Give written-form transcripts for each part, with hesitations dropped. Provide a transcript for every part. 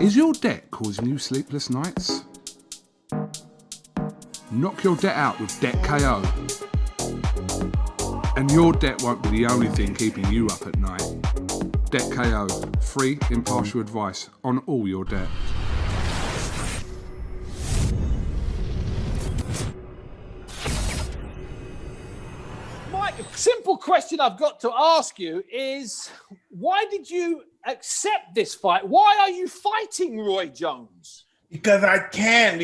Is your debt causing you sleepless nights? Knock your debt out with Debt KO. And your debt won't be the only thing keeping you up at night. Debt KO, free impartial advice on all your debt. Mike, a simple question I've got to ask you is, why did you accept this fight? Why are you fighting Roy Jones? Because I can.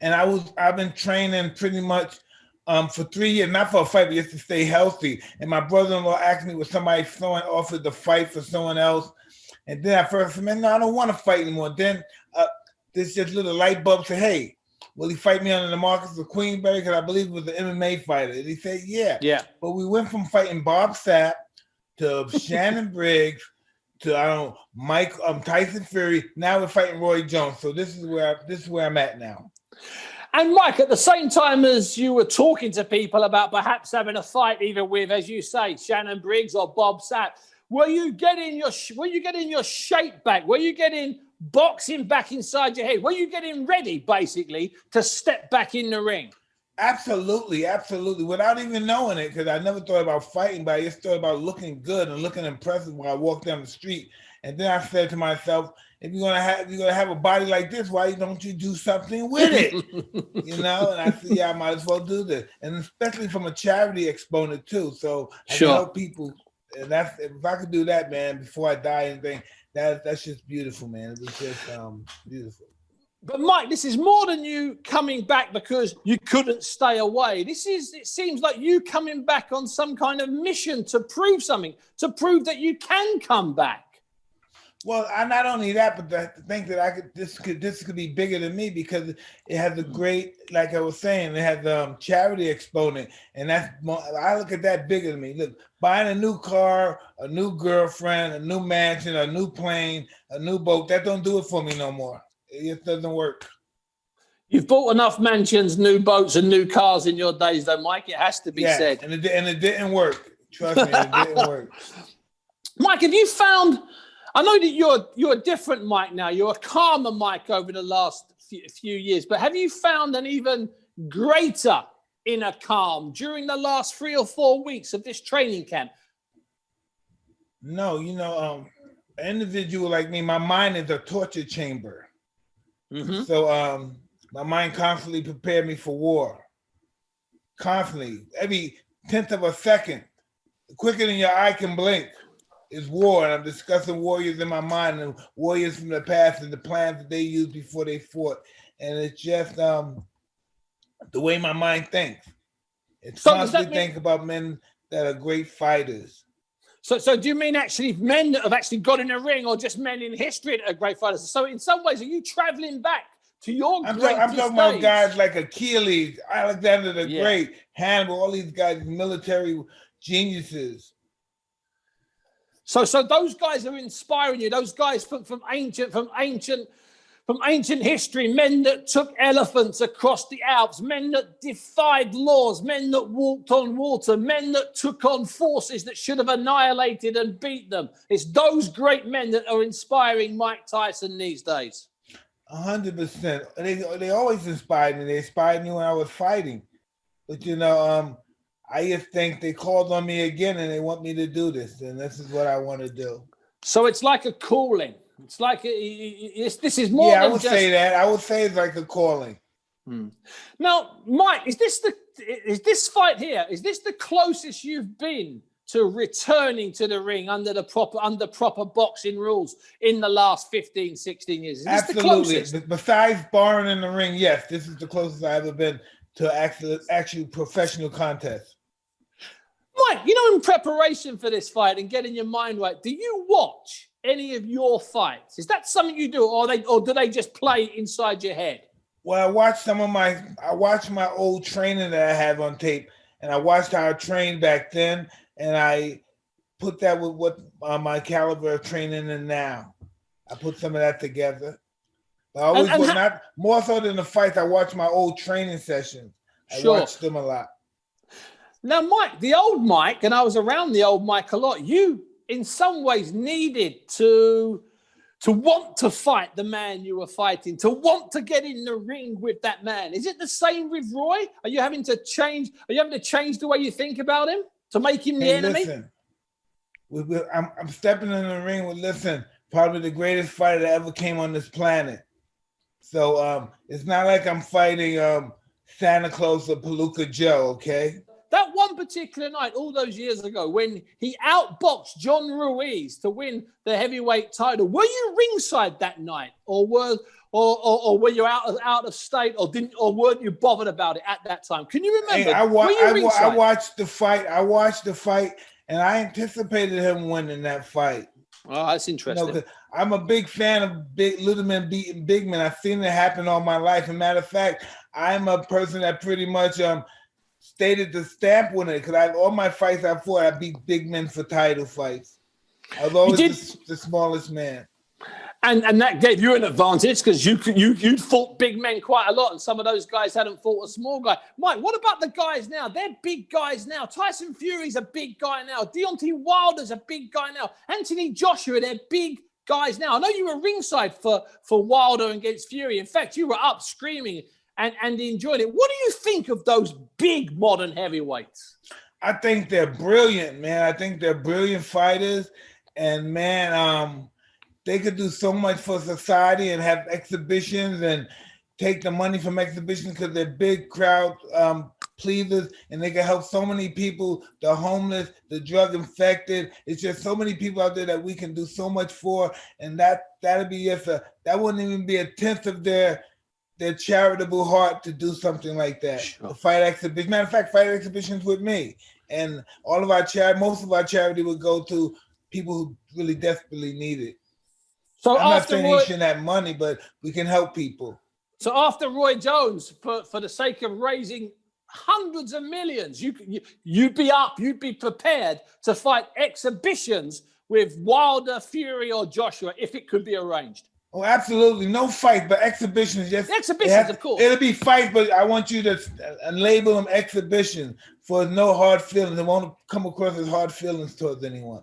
And I've been training pretty much for 3 years, not for a fight, but just to stay healthy. And my brother-in-law asked me, was somebody offered to fight for someone else? And then I first said, man, no, I don't want to fight anymore. Then this just little light bulb said, hey, will he fight me under the Marcus of Queensberry? Because I believe it was an MMA fighter. And he said, yeah. Yeah. But we went from fighting Bob Sapp to Shannon Briggs to Tyson Fury. Now we're fighting Roy Jones. So this is where I'm at now. And Mike, at the same time as you were talking to people about perhaps having a fight, either with, as you say, Shannon Briggs or Bob Sapp, were you getting your shape back? Were you getting boxing back inside your head? Were you getting ready, basically, to step back in the ring? Absolutely. Without even knowing it, because I never thought about fighting, but I just thought about looking good and looking impressive when I walked down the street. And then I said to myself, if you're gonna have a body like this, why don't you do something with it? And I said, yeah, I might as well do this. And especially from a charity exponent too. So I can help people. And that's, if I could do that, man, before I die and anything, that's just beautiful, man. It was just beautiful. But Mike, this is more than you coming back because you couldn't stay away. It seems like you coming back on some kind of mission to prove something, to prove that you can come back. Well, not only that, but to think that this could be bigger than me, because it has a great, like I was saying, it has charity exponent, and I look at that bigger than me. Look, buying a new car, a new girlfriend, a new mansion, a new plane, a new boat, that don't do it for me no more. It just doesn't work. You've bought enough mansions, new boats, and new cars in your days, though, Mike. It has to be said. And it didn't work. Trust me, it didn't work. Mike, have you found? I know that you're a different Mike now. You're a calmer Mike over the last few years. But have you found an even greater inner calm during the last 3 or 4 weeks of this training camp? No, an individual like me, my mind is a torture chamber. Mm-hmm. So my mind constantly prepared me for war. Constantly. Every 10th of a second, quicker than your eye can blink, is war. And I'm discussing warriors in my mind and warriors from the past and the plans that they used before they fought. And it's just the way my mind thinks. It's constantly think about men that are great fighters. So do you mean actually men that have actually got in a ring, or just men in history that are great fighters? So in some ways, are you traveling back to your greatest days? I'm talking about guys like Achilles, Alexander the Great, Hannibal, all these guys, military geniuses. So those guys are inspiring you. Those guys from ancient history, men that took elephants across the Alps, men that defied laws, men that walked on water, men that took on forces that should have annihilated and beat them. It's those great men that are inspiring Mike Tyson these days. 100%. They always inspired me. They inspired me when I was fighting. But I just think they called on me again and they want me to do this, and this is what I want to do. So it's like a calling. It's like this is more. Yeah, I would say that. I would say it's like a calling. Now, Mike, is this fight here? Is this the closest you've been to returning to the ring under proper boxing rules in the last 15, 16 years? Is this Absolutely. The closest? Besides sparring in the ring, yes, this is the closest I've ever been to actual professional contest. Mike, in preparation for this fight and getting your mind right, do you watch any of your fights? Is that something you do, or do they just play inside your head? Well, I watched my old training that I have on tape, and I watched how I trained back then, and I put that with what my caliber of training in now. I put some of that together. But I always not more so than the fights. I watch my old training sessions. I watch them a lot. Now, Mike, the old Mike, and I was around the old Mike a lot, you in some ways needed to to want to fight the man you were fighting, to want to get in the ring with that man? Is it the same with Roy? Are you having to change the way you think about him to make him the enemy? Listen, I'm stepping in the ring with, probably the greatest fighter that ever came on this planet. So it's not like I'm fighting Santa Claus or Palooka Joe, okay? That one particular night, all those years ago, when he outboxed John Ruiz to win the heavyweight title, were you ringside that night, or were you out of state, or weren't you bothered about it at that time? Can you remember? Hey, I watched the fight. And I anticipated him winning that fight. Oh, that's interesting. I'm a big fan of little men beating big men. I've seen it happen all my life. As a matter of fact, I'm a person that pretty much stated the stamp on it, because all my fights I fought, I beat big men for title fights. I was always the smallest man. And that gave you an advantage, because you'd fought big men quite a lot, and some of those guys hadn't fought a small guy. Mike, what about the guys now? They're big guys now. Tyson Fury's a big guy now. Deontay Wilder's a big guy now. Anthony Joshua, they're big guys now. I know you were ringside for Wilder against Fury. In fact, you were up screaming and enjoyed it. What do you think of those big modern heavyweights? I think they're brilliant, man. I think they're brilliant fighters, and man, they could do so much for society and have exhibitions and take the money from exhibitions, because they're big crowd pleasers, and they can help so many people, the homeless, the drug infected. It's just so many people out there that we can do so much for, and that'd be that wouldn't even be a tenth of their charitable heart to do something like that. Sure. Fight exhibition. Matter of fact, fight exhibitions with me, and all of our most of our charity would go to people who really desperately need it. So I'm not saying he shouldn't have money, but we can help people. So after Roy Jones, for the sake of raising hundreds of millions, you'd be prepared to fight exhibitions with Wilder, Fury, or Joshua if it could be arranged. Oh, absolutely. No fight, but exhibitions. Yes, exhibitions, of course. It'll be fights, but I want you to label them exhibition for no hard feelings. It won't come across as hard feelings towards anyone.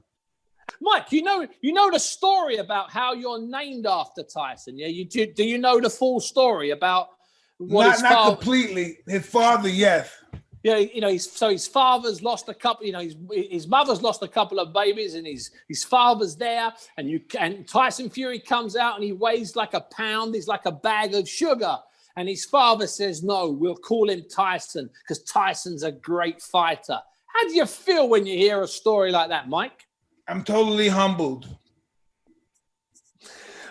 Mike, you know the story about how you're named after Tyson, yeah? Do you know the full story about what not completely. His father, yes. Yeah, his father's lost a couple. His mother's lost a couple of babies, and his father's there. And Tyson Fury comes out, and he weighs like a pound. He's like a bag of sugar. And his father says, "No, we'll call him Tyson because Tyson's a great fighter." How do you feel when you hear a story like that, Mike? I'm totally humbled.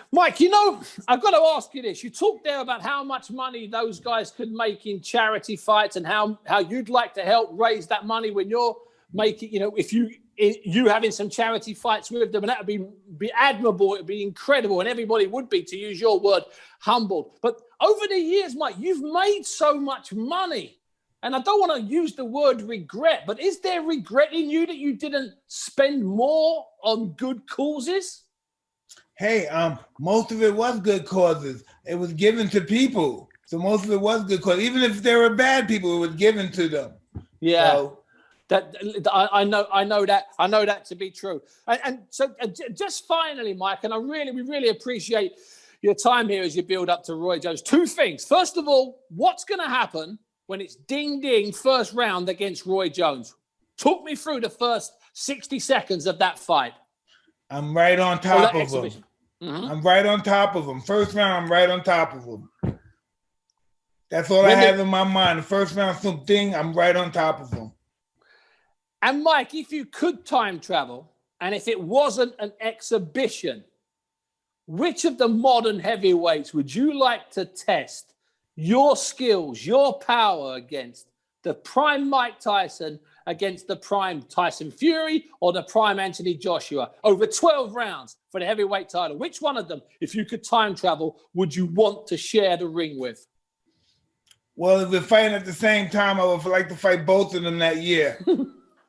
Mike, I've got to ask you this. You talked there about how much money those guys could make in charity fights, and how you'd like to help raise that money when you're making, if you having some charity fights with them, and that would be admirable. It would be incredible, and everybody would be, to use your word, humbled. But over the years, Mike, you've made so much money. And I don't want to use the word regret, but is there regret in you that you didn't spend more on good causes? Hey, most of it was good causes. It was given to people. So most of it was good causes. Even if there were bad people, it was given to them. Yeah. So, I know that to be true. And so just finally, Mike, and we really appreciate your time here as you build up to Roy Jones. Two things. First of all, what's going to happen when it's ding, ding, first round against Roy Jones? Talk me through the first 60 seconds of that fight. I'm right on top of him. Mm-hmm. I'm right on top of him. First round, I'm right on top of him. That's all I have in my mind. The first round, ding, I'm right on top of him. And Mike, if you could time travel, and if it wasn't an exhibition, which of the modern heavyweights would you like to test your skills, your power against? The prime Mike Tyson against the prime Tyson Fury, or the prime Anthony Joshua over 12 rounds for the heavyweight title? Which one of them, if you could time travel, would you want to share the ring with? Well, if we're fighting at the same time, I would like to fight both of them that year.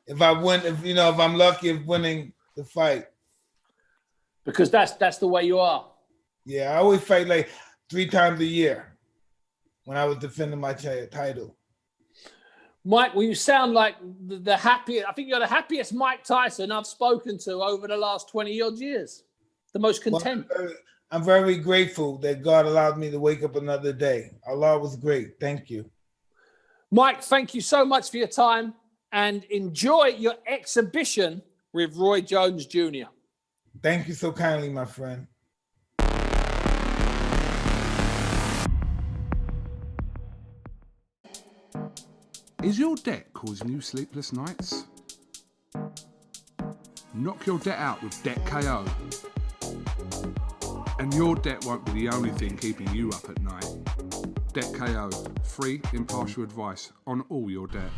If I'm lucky of winning the fight. Because that's the way you are. Yeah, I always fight like 3 times a year when I was defending my title. Mike, well, you sound like the happiest. I think you're the happiest Mike Tyson I've spoken to over the last 20 odd years. the most Well, content. I'm very grateful that God allowed me to wake up another day. Allah was great. Thank you. Mike, thank you so much for your time, and enjoy your exhibition with Roy Jones Jr. Thank you so kindly, my friend. Is your debt causing you sleepless nights? Knock your debt out with Debt KO. And your debt won't be the only thing keeping you up at night. Debt KO, free impartial advice on all your debt.